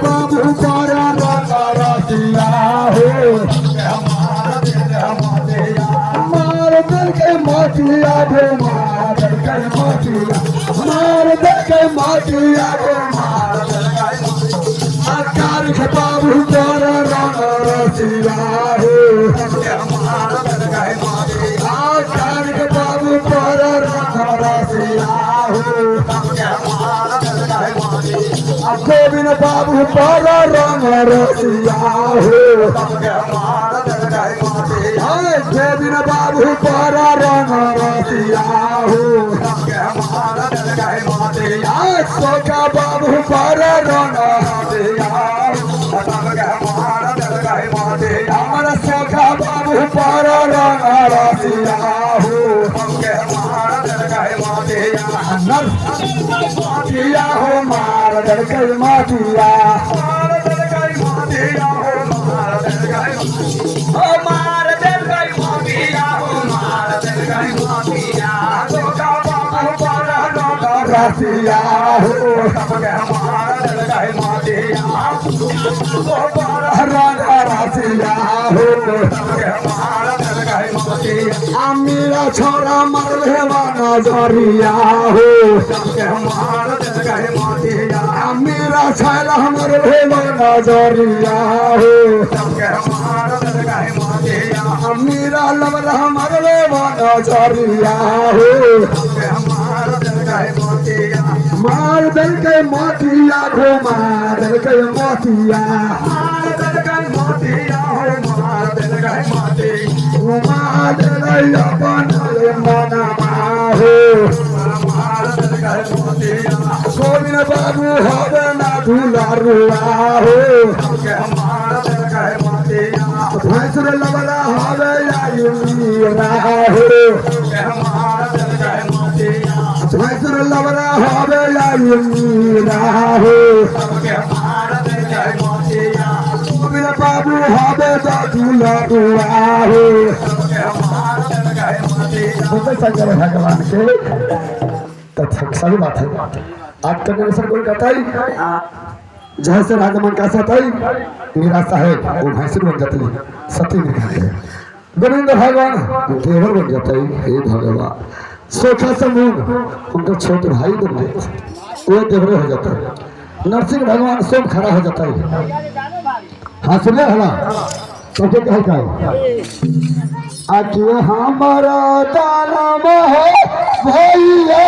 बाबू पारा रसिया हो मार दल के माटिया भो मार दल के माटिया मार दल के माटिया भो मार दल के आकार के बाबू पारा रसिया हो आकार के बाबू पारा रसिया हो गोविंद बाबू पारा रसिया हो गोविंद बाबू पारा रसिया हो सोका बाबू पारा रसिया हमारा सोका बाबू पारा रसिया हो माटिया हो मार दल के माटिया मार दल के माटिया हो मार दल के माटिया रसिया हो रसिया हो मेरा छोरा मरले नजरिया हो मेरा छोरा मरले नजरिया हो मेरा लवला मरले नजरिया हो मार दल के मोतिया हो मार दल के मोतिया गोविंद बाबू হবে না দুলারুয়া हो भैंसुर लवला হবে आयुरा हो भैंसुर लवला হবে आयुरा हो गोविंद बाबू হবে दुलारुआ हो शंकर भगवान के सही बात है। आज का निवेशन कोलकाता जहाँ से राजमन का साथ आई मेरा साहेब वो भैंसुर बन जाती सती में गोविंद भगवान देवर बन जाता है। हे भगवान सोखा समूह उनका छोटे भाई बन जाते वो देवर हो जाता है। नरसिंह भगवान स्वयं खड़ा हो जाता है। हाँ सुनिए हला तो क्या है आखिर हमारा दाना है भैया